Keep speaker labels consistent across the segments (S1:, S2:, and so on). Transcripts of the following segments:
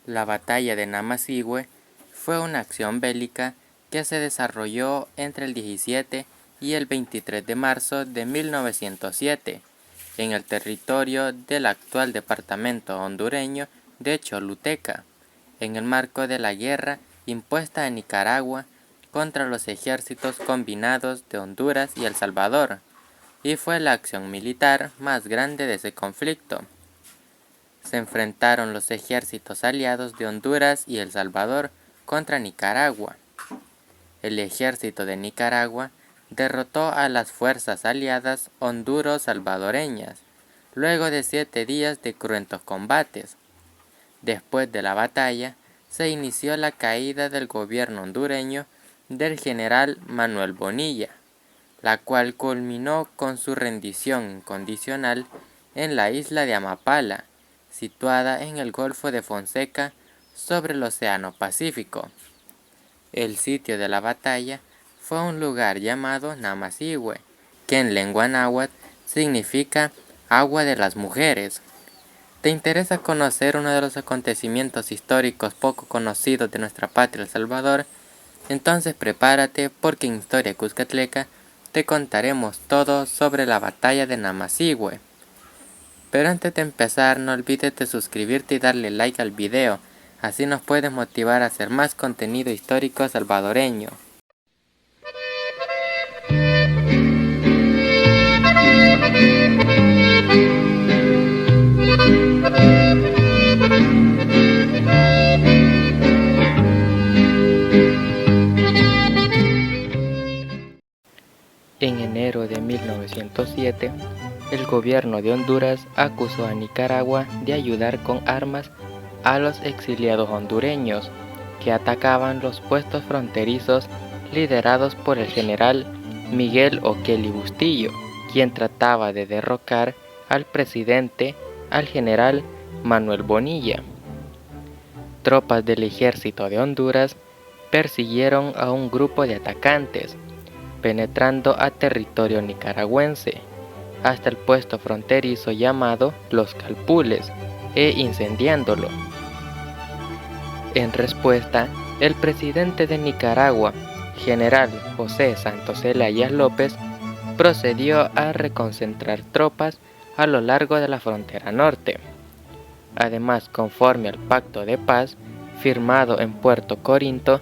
S1: La batalla de Namasihue fue una acción bélica que se desarrolló entre el 17 y el 23 de marzo de 1907 en el territorio del actual departamento hondureño de Choluteca, en el marco de la guerra impuesta a Nicaragua contra los ejércitos combinados de Honduras y El Salvador, y fue la acción militar más grande de ese conflicto. Se enfrentaron los ejércitos aliados de Honduras y El Salvador contra Nicaragua. El ejército de Nicaragua derrotó a las fuerzas aliadas honduro-salvadoreñas, luego de 7 días de cruentos combates. Después de la batalla, se inició la caída del gobierno hondureño del general Manuel Bonilla, la cual culminó con su rendición incondicional en la isla de Amapala, situada en el Golfo de Fonseca sobre el Océano Pacífico. El sitio de la batalla fue un lugar llamado Namasihue, que en lengua náhuatl significa agua de las mujeres. ¿Te interesa conocer uno de los acontecimientos históricos poco conocidos de nuestra patria El Salvador? Entonces prepárate, porque en Historia Cuscatleca te contaremos todo sobre la batalla de Namasihue. Pero antes de empezar, no olvides de suscribirte y darle like al video, así nos puedes motivar a hacer más contenido histórico salvadoreño. En enero de 1907, el gobierno de Honduras acusó a Nicaragua de ayudar con armas a los exiliados hondureños que atacaban los puestos fronterizos liderados por el general Miguel O'Kelly Bustillo, quien trataba de derrocar al general Manuel Bonilla. Tropas del ejército de Honduras persiguieron a un grupo de atacantes, penetrando a territorio nicaragüense hasta el puesto fronterizo llamado Los Calpules e incendiándolo. En respuesta, el presidente de Nicaragua, general José Santos Zelaya López, procedió a reconcentrar tropas a lo largo de la frontera norte. Además, conforme al Pacto de Paz firmado en Puerto Corinto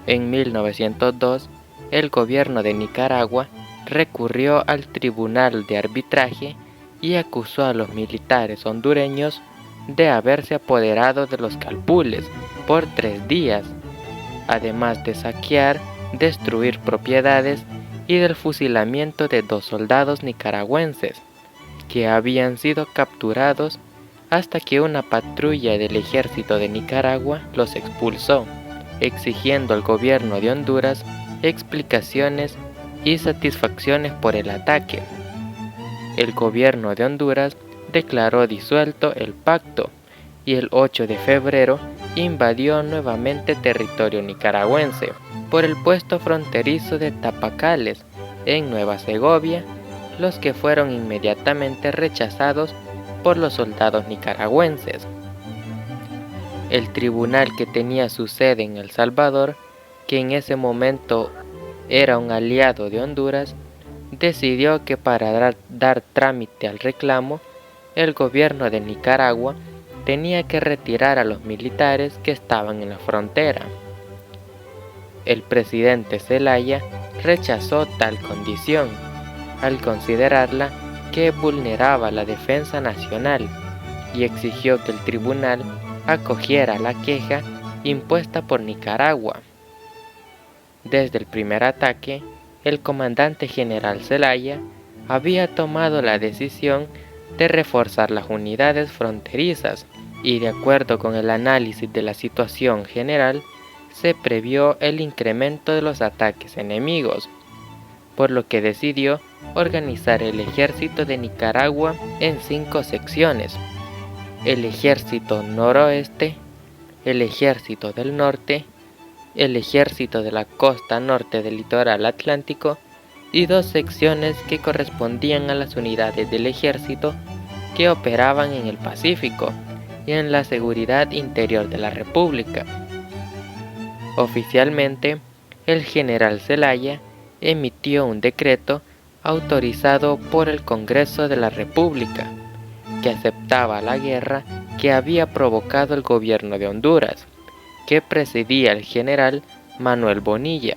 S1: en 1902, el gobierno de Nicaragua recurrió al Tribunal de Arbitraje y acusó a los militares hondureños de haberse apoderado de los Calpules por 3 días, además de saquear, destruir propiedades y del fusilamiento de 2 soldados nicaragüenses que habían sido capturados hasta que una patrulla del ejército de Nicaragua los expulsó, exigiendo al gobierno de Honduras explicaciones y satisfacciones por el ataque. El gobierno de Honduras declaró disuelto el pacto y el 8 de febrero invadió nuevamente territorio nicaragüense por el puesto fronterizo de Tapacales en Nueva Segovia, los que fueron inmediatamente rechazados por los soldados nicaragüenses. El tribunal, que tenía su sede en El Salvador, que en ese momento era un aliado de Honduras, decidió que para dar trámite al reclamo, el gobierno de Nicaragua tenía que retirar a los militares que estaban en la frontera. El presidente Zelaya rechazó tal condición, al considerarla que vulneraba la defensa nacional, y exigió que el tribunal acogiera la queja impuesta por Nicaragua. Desde el primer ataque, el comandante general Zelaya había tomado la decisión de reforzar las unidades fronterizas y, de acuerdo con el análisis de la situación general, se previó el incremento de los ataques enemigos, por lo que decidió organizar el ejército de Nicaragua en 5 secciones: el ejército noroeste, el ejército del norte, el ejército de la costa norte del litoral atlántico y 2 secciones que correspondían a las unidades del ejército que operaban en el Pacífico, y en la seguridad interior de la República. Oficialmente, el general Zelaya emitió un decreto autorizado por el Congreso de la República, que aceptaba la guerra que había provocado el gobierno de Honduras, que presidía el general Manuel Bonilla.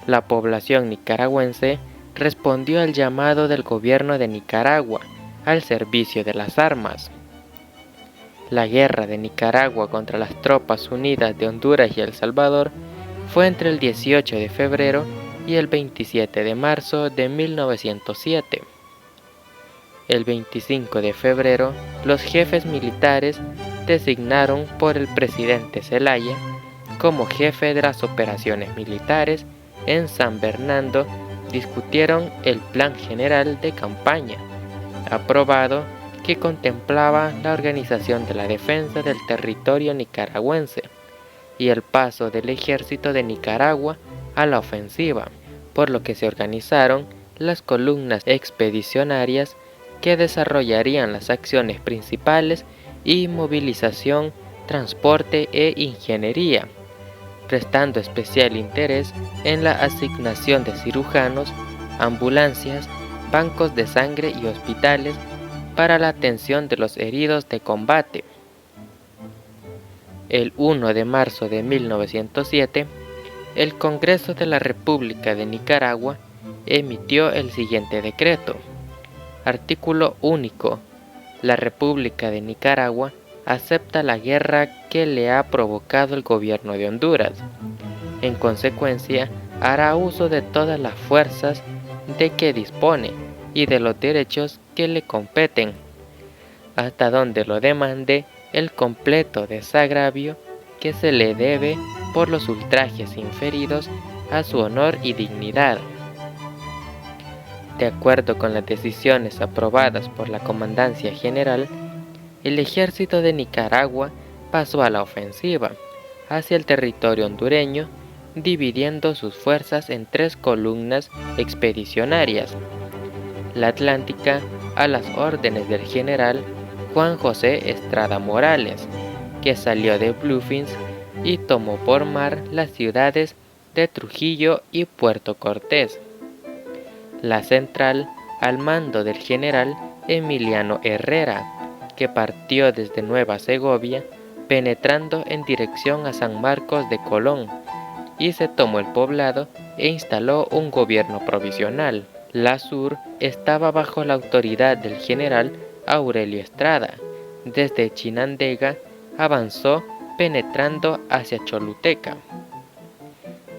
S1: La población nicaragüense respondió al llamado del gobierno de Nicaragua al servicio de las armas. La guerra de Nicaragua contra las Tropas Unidas de Honduras y El Salvador fue entre el 18 de febrero y el 27 de marzo de 1907. El 25 de febrero, los jefes militares designaron por el presidente Zelaya como jefe de las operaciones militares en San Bernardo, discutieron el Plan General de Campaña, aprobado, que contemplaba la organización de la defensa del territorio nicaragüense y el paso del ejército de Nicaragua a la ofensiva, por lo que se organizaron las columnas expedicionarias que desarrollarían las acciones principales y movilización, transporte e ingeniería, prestando especial interés en la asignación de cirujanos, ambulancias, bancos de sangre y hospitales para la atención de los heridos de combate. El 1 de marzo de 1907, el Congreso de la República de Nicaragua emitió el siguiente decreto. Artículo único. La República de Nicaragua acepta la guerra que le ha provocado el gobierno de Honduras. En consecuencia, hará uso de todas las fuerzas de que dispone y de los derechos que le competen, hasta donde lo demande el completo desagravio que se le debe por los ultrajes inferidos a su honor y dignidad. De acuerdo con las decisiones aprobadas por la Comandancia General, el ejército de Nicaragua pasó a la ofensiva hacia el territorio hondureño, dividiendo sus fuerzas en 3 columnas expedicionarias. La Atlántica, a las órdenes del general Juan José Estrada Morales, que salió de Bluffins y tomó por mar las ciudades de Trujillo y Puerto Cortés. La Central, al mando del general Emiliano Herrera, que partió desde Nueva Segovia, penetrando en dirección a San Marcos de Colón, y se tomó el poblado e instaló un gobierno provisional. La Sur estaba bajo la autoridad del general Aurelio Estrada. Desde Chinandega avanzó penetrando hacia Choluteca.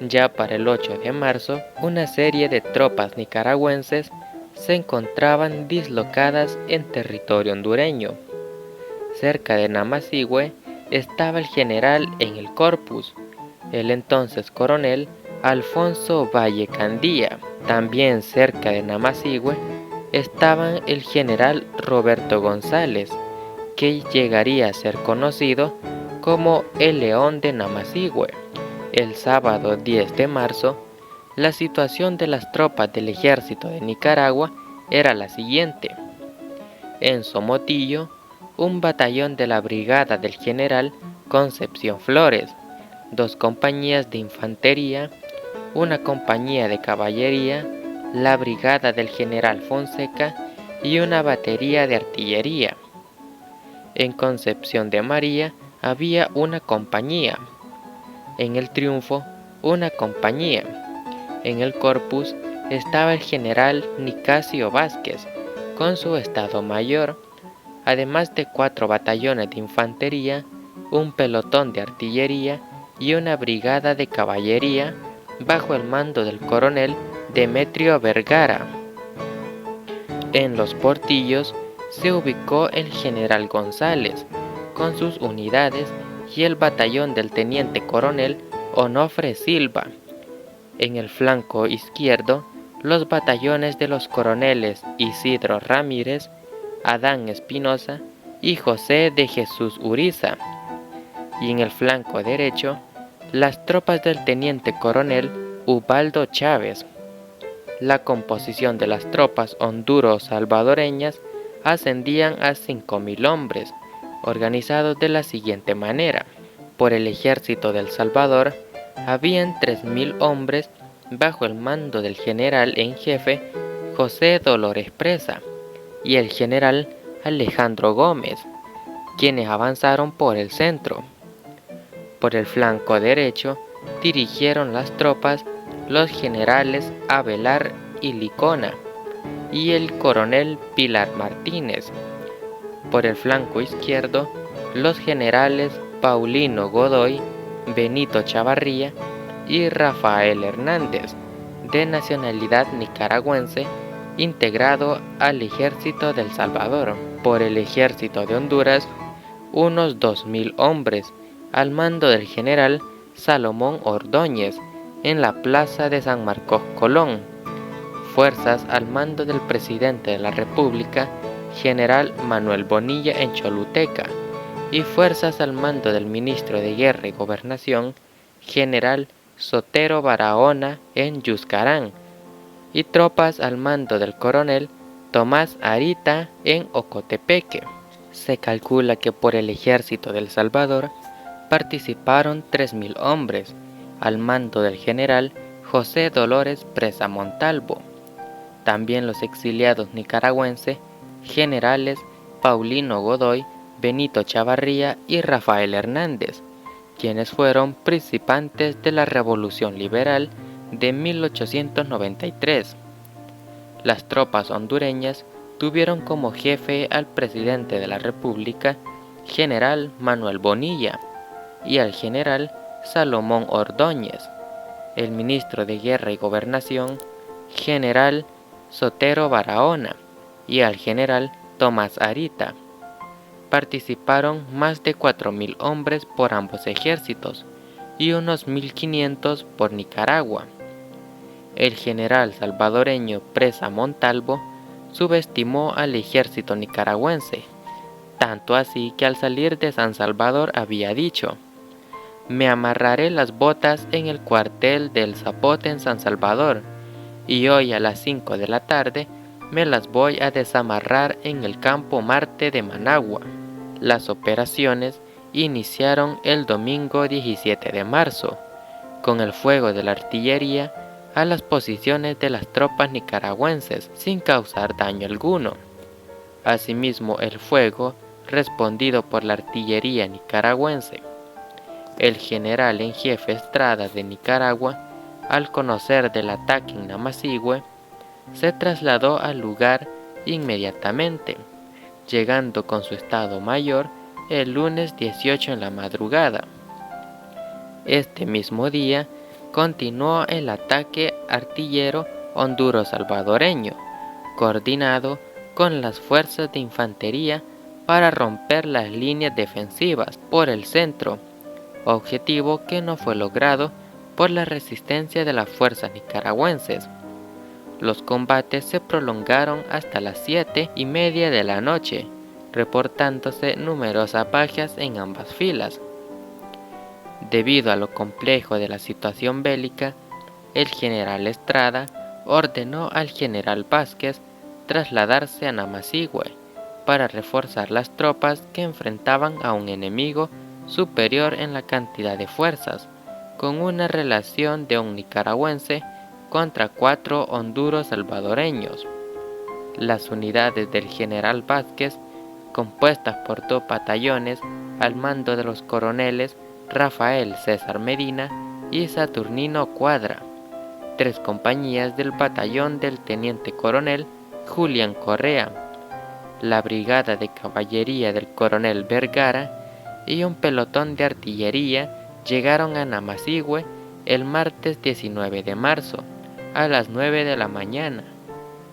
S1: Ya para el 8 de marzo, una serie de tropas nicaragüenses se encontraban dislocadas en territorio hondureño. Cerca de Namasihue estaba el general en el Corpus, el entonces coronel Alfonso Valle Candía. También cerca de Namasihue estaban el general Roberto González, que llegaría a ser conocido como el León de Namasihue. El sábado 10 de marzo, la situación de las tropas del ejército de Nicaragua era la siguiente. En Somotillo, un batallón de la brigada del general Concepción Flores, 2 compañías de infantería, una compañía de caballería, la brigada del general Fonseca y una batería de artillería. En Concepción de María había una compañía. En el Triunfo, una compañía. En el Corpus estaba el general Nicasio Vázquez, con su estado mayor, además de 4 batallones de infantería, un pelotón de artillería y una brigada de caballería bajo el mando del coronel Demetrio Vergara. En los Portillos se ubicó el general González con sus unidades y el batallón del teniente coronel Onofre Silva. En el flanco izquierdo, los batallones de los coroneles Isidro Ramírez, Adán Espinosa y José de Jesús Uriza. Y en el flanco derecho, las tropas del teniente coronel Ubaldo Chávez. La composición de las tropas honduro-salvadoreñas ascendían a 5.000 hombres, organizados de la siguiente manera. Por el ejército de El Salvador, habían 3.000 hombres bajo el mando del general en jefe José Dolores Presa y el general Alejandro Gómez, quienes avanzaron por el centro. Por el flanco derecho dirigieron las tropas los generales Avelar y Licona y el coronel Pilar Martínez. Por el flanco izquierdo, los generales Paulino Godoy, Benito Chavarría y Rafael Hernández, de nacionalidad nicaragüense, integrado al ejército de El Salvador. Por el ejército de Honduras, unos 2.000 hombres, al mando del general Salomón Ordóñez, en la plaza de San Marcos Colón. Fuerzas al mando del presidente de la República, general Manuel Bonilla, en Choluteca, y fuerzas al mando del ministro de Guerra y Gobernación, general Sotero Barahona, en Yuscarán, y tropas al mando del coronel Tomás Arita, en Ocotepeque. Se calcula que por el ejército de El Salvador participaron 3.000 hombres, al mando del general José Dolores Presa Montalvo. También los exiliados nicaragüenses, generales Paulino Godoy, Benito Chavarría y Rafael Hernández, quienes fueron participantes de la Revolución Liberal de 1893. Las tropas hondureñas tuvieron como jefe al presidente de la República, general Manuel Bonilla, y al general Salomón Ordóñez, el ministro de Guerra y Gobernación, general Sotero Barahona, y al general Tomás Arita. Participaron más de 4.000 hombres por ambos ejércitos y unos 1.500 por Nicaragua. El general salvadoreño Presa Montalvo subestimó al ejército nicaragüense, tanto así que al salir de San Salvador había dicho: «Me amarraré las botas en el cuartel del Zapote en San Salvador, y hoy a las 5 de la tarde me las voy a desamarrar en el campo Marte de Managua». Las operaciones iniciaron el domingo 17 de marzo, con el fuego de la artillería a las posiciones de las tropas nicaragüenses sin causar daño alguno. Asimismo, el fuego respondido por la artillería nicaragüense. El general en jefe Estrada de Nicaragua, al conocer del ataque en Namasihue, se trasladó al lugar inmediatamente, llegando con su estado mayor el lunes 18 en la madrugada. Este mismo día continuó el ataque artillero honduro-salvadoreño, coordinado con las fuerzas de infantería para romper las líneas defensivas por el centro, objetivo que no fue logrado por la resistencia de las fuerzas nicaragüenses. Los combates se prolongaron hasta las 7:30 de la noche, reportándose numerosas bajas en ambas filas. Debido a lo complejo de la situación bélica, el general Estrada ordenó al general Vázquez trasladarse a Namasihue para reforzar las tropas que enfrentaban a un enemigo superior en la cantidad de fuerzas, con una relación de un nicaragüense contra 4 honduros salvadoreños. Las unidades del general Vázquez, compuestas por 2 batallones al mando de los coroneles Rafael César Medina y Saturnino Cuadra, 3 compañías del batallón del teniente coronel Julián Correa, la brigada de caballería del coronel Vergara y un pelotón de artillería llegaron a Namasihue el martes 19 de marzo a las 9 de la mañana.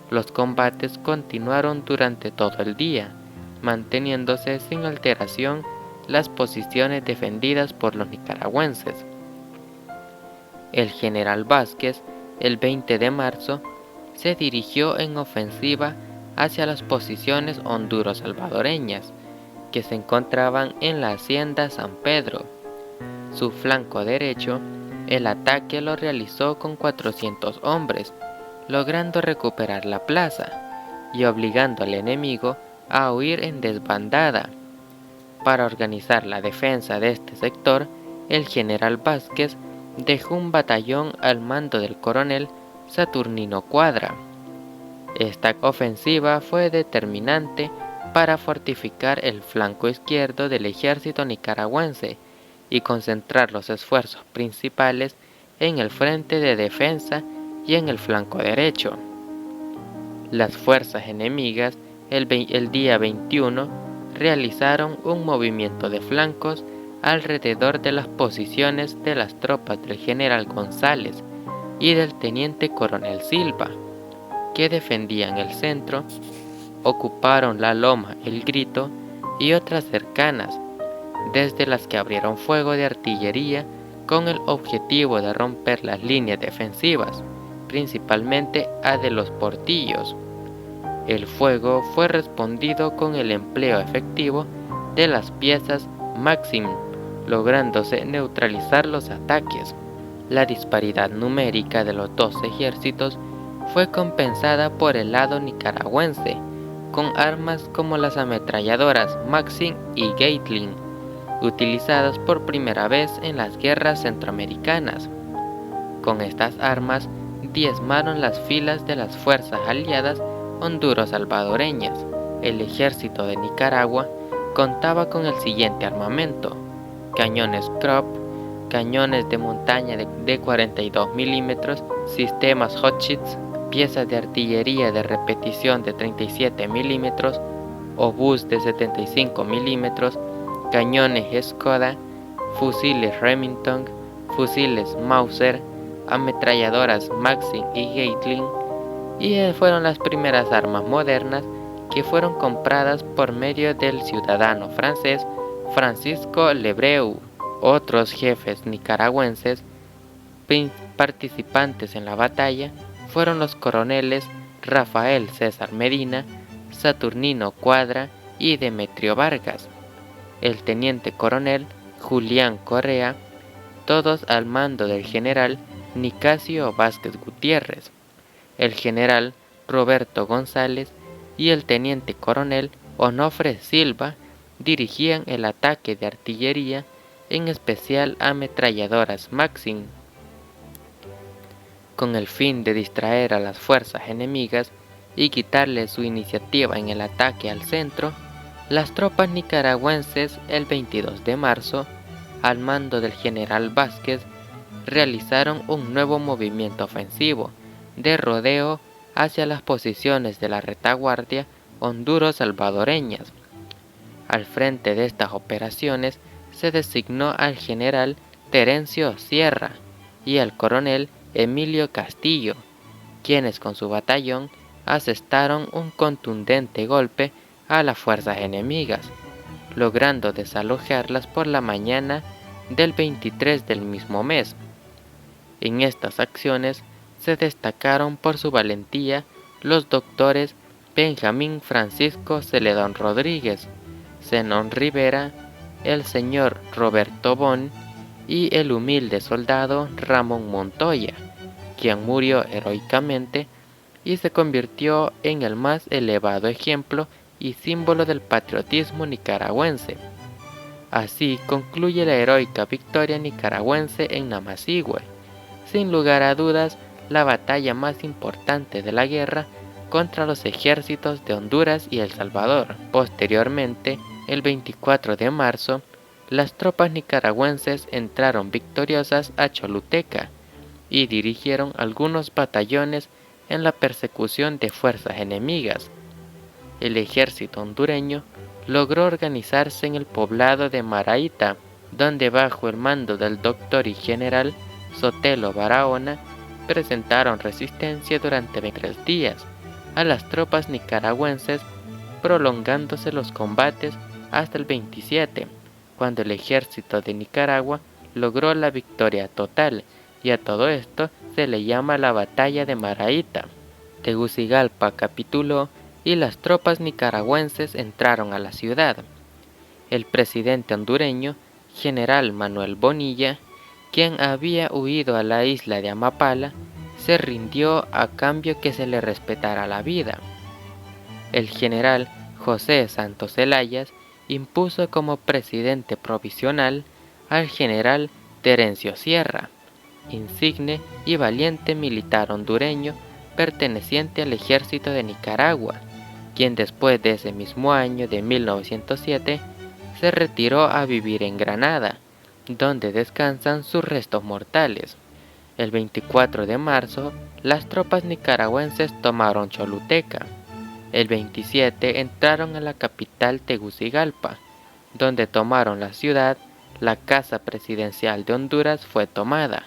S1: Los combates continuaron durante todo el día, manteniéndose sin alteración las posiciones defendidas por los nicaragüenses. El general Vázquez, el 20 de marzo, se dirigió en ofensiva hacia las posiciones honduro-salvadoreñas, que se encontraban en la hacienda San Pedro. Su flanco derecho, el ataque lo realizó con 400 hombres, logrando recuperar la plaza y obligando al enemigo a huir en desbandada. Para organizar la defensa de este sector, el general Vázquez dejó un batallón al mando del coronel Saturnino Cuadra. Esta ofensiva fue determinante para fortificar el flanco izquierdo del ejército nicaragüense y concentrar los esfuerzos principales en el frente de defensa y en el flanco derecho. Las fuerzas enemigas el día 21 realizaron un movimiento de flancos alrededor de las posiciones de las tropas del general González y del teniente coronel Silva, que defendían el centro. Ocuparon la loma El Grito y otras cercanas, desde las que abrieron fuego de artillería con el objetivo de romper las líneas defensivas, principalmente a de los Portillos. El fuego fue respondido con el empleo efectivo de las piezas Maxim, lográndose neutralizar los ataques. La disparidad numérica de los dos ejércitos fue compensada por el lado nicaragüense, con armas como las ametralladoras Maxim y Gatling, utilizadas por primera vez en las guerras centroamericanas. Con estas armas diezmaron las filas de las fuerzas aliadas honduro-salvadoreñas. El ejército de Nicaragua contaba con el siguiente armamento: cañones Krupp, cañones de montaña de 42 milímetros, sistemas Hotchkiss, piezas de artillería de repetición de 37 milímetros, obús de 75 milímetros, cañones Skoda, fusiles Remington, fusiles Mauser, ametralladoras Maxim y Gatling, y fueron las primeras armas modernas que fueron compradas por medio del ciudadano francés Francisco Lebreu. Otros jefes nicaragüenses participantes en la batalla fueron los coroneles Rafael César Medina, Saturnino Cuadra y Demetrio Vargas, el teniente coronel Julián Correa, todos al mando del general Nicasio Vázquez Gutiérrez, el general Roberto González y el teniente coronel Onofre Silva dirigían el ataque de artillería, en especial ametralladoras Maxim. Con el fin de distraer a las fuerzas enemigas y quitarles su iniciativa en el ataque al centro, las tropas nicaragüenses el 22 de marzo, al mando del general Vázquez, realizaron un nuevo movimiento ofensivo de rodeo hacia las posiciones de la retaguardia honduro-salvadoreñas. Al frente de estas operaciones se designó al general Terencio Sierra y al coronel Emilio Castillo, quienes con su batallón asestaron un contundente golpe a las fuerzas enemigas, logrando desalojarlas por la mañana del 23 del mismo mes. En estas acciones se destacaron por su valentía los doctores Benjamín Francisco Celedón Rodríguez, Zenón Rivera, el señor Roberto Bon y el humilde soldado Ramón Montoya, quien murió heroicamente y se convirtió en el más elevado ejemplo y símbolo del patriotismo nicaragüense. Así concluye la heroica victoria nicaragüense en Namasihue, sin lugar a dudas la batalla más importante de la guerra contra los ejércitos de Honduras y El Salvador. Posteriormente, el 24 de marzo, las tropas nicaragüenses entraron victoriosas a Choluteca y dirigieron algunos batallones en la persecución de fuerzas enemigas. El ejército hondureño logró organizarse en el poblado de Maraita, donde bajo el mando del doctor y general Sotelo Barahona presentaron resistencia durante 23 días a las tropas nicaragüenses, prolongándose los combates hasta el 27, cuando el ejército de Nicaragua logró la victoria total, y a todo esto se le llama la Batalla de Maraita. Tegucigalpa capituló y las tropas nicaragüenses entraron a la ciudad. El presidente hondureño, general Manuel Bonilla, quien había huido a la isla de Amapala, se rindió a cambio que se le respetara la vida. El general José Santos Zelayas impuso como presidente provisional al general Terencio Sierra, insigne y valiente militar hondureño perteneciente al ejército de Nicaragua, quien después de ese mismo año de 1907 se retiró a vivir en Granada, donde descansan sus restos mortales. El 24 de marzo, las tropas nicaragüenses tomaron Choluteca. El 27 entraron a la capital Tegucigalpa, donde tomaron la ciudad. La casa presidencial de Honduras fue tomada.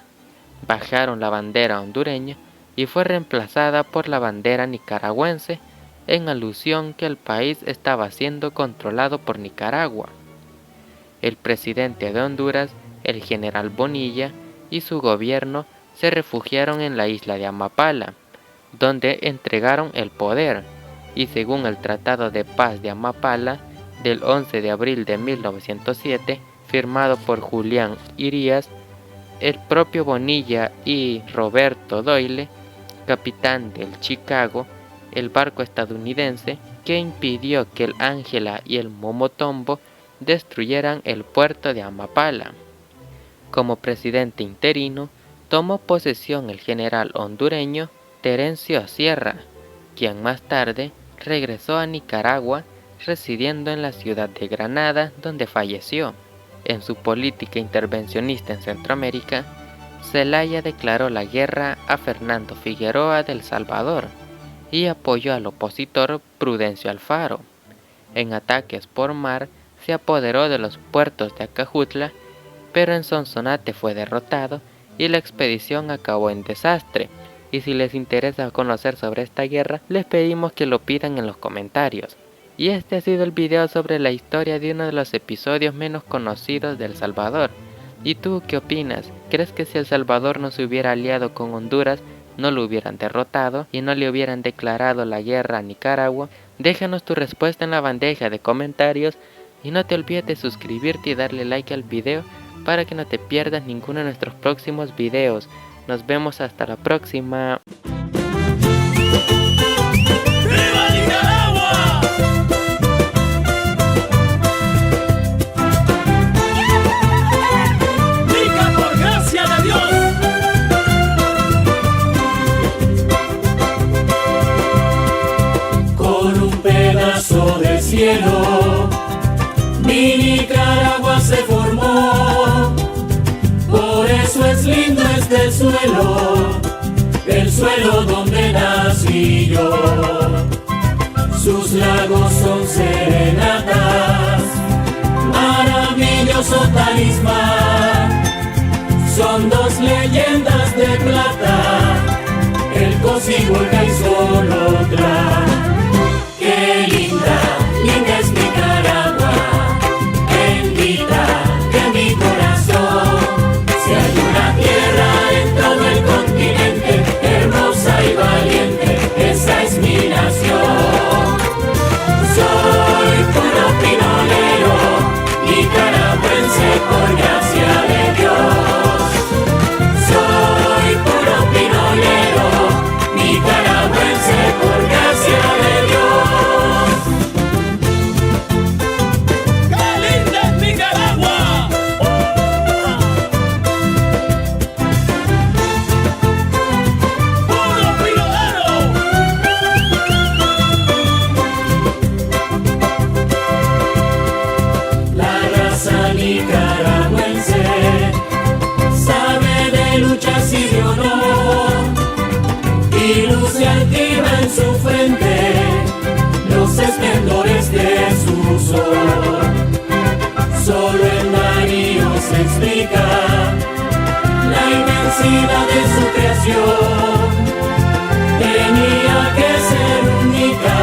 S1: Bajaron la bandera hondureña y fue reemplazada por la bandera nicaragüense, en alusión que el país estaba siendo controlado por Nicaragua. El presidente de Honduras, el general Bonilla, y su gobierno se refugiaron en la isla de Amapala, donde entregaron el poder, y según el Tratado de Paz de Amapala del 11 de abril de 1907, firmado por Julián Irías, el propio Bonilla y Roberto Doyle, capitán del Chicago, el barco estadounidense que impidió que el Ángela y el Momotombo destruyeran el puerto de Amapala. Como presidente interino, tomó posesión el general hondureño Terencio Sierra, quien más tarde regresó a Nicaragua, residiendo en la ciudad de Granada, donde falleció. En su política intervencionista en Centroamérica, Zelaya declaró la guerra a Fernando Figueroa de El Salvador y apoyó al opositor Prudencio Alfaro. En ataques por mar, se apoderó de los puertos de Acajutla, pero en Sonsonate fue derrotado y la expedición acabó en desastre. Y si les interesa conocer sobre esta guerra, les pedimos que lo pidan en los comentarios. Y este ha sido el video sobre la historia de uno de los episodios menos conocidos de El Salvador. ¿Y tú qué opinas? ¿Crees que si El Salvador no se hubiera aliado con Honduras, no lo hubieran derrotado y no le hubieran declarado la guerra a Nicaragua? Déjanos tu respuesta en la bandeja de comentarios y no te olvides de suscribirte y darle like al video para que no te pierdas ninguno de nuestros próximos videos. Nos vemos hasta la próxima.
S2: ¡Viva Nicaragua! ¡Nica por gracia de Dios! Con un pedazo de cielo, mi Nicaragua se formó. Por eso es lindo este suelo, el suelo donde nací yo. Sus lagos son serenatas, maravilloso talismán. Son dos leyendas de plata, el Cocigüeca y Solotla. Qué linda, linda es Nicaragua, bendita de mi corazón. Si hay una tierra en todo el continente, hermosa y valiente, esa es mi nación. Soy puro pinolero, nicaragüense por gracia de Dios. Soy puro pinolero, nicaragüense por gracia de Dios. ¡Qué linda es Nicaragua! Nicaragüense sabe de luchas y de honor, y luce altiva en su frente los esplendores de su sol. Solo en Darío se explica la inmensidad de su creación. Tenía que ser única,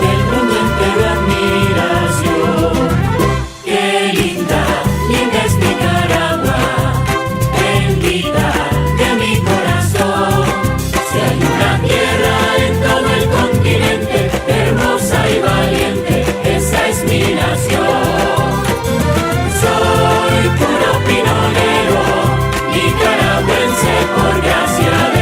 S2: del mundo entero admiración. Qué linda, linda es Nicaragua, bendita de mi corazón. Si hay una tierra en todo el continente, hermosa y valiente, esa es mi nación. Soy puro pinolero, nicaragüense por gracia de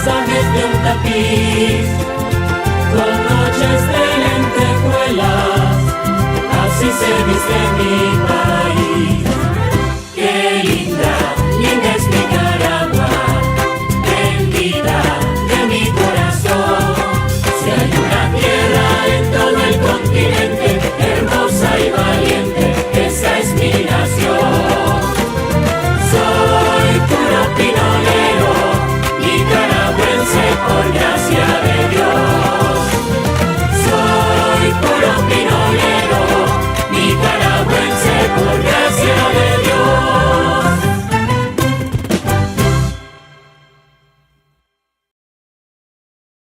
S2: paisajes de un tapiz, con noches de lentejuelas, así se viste mi país.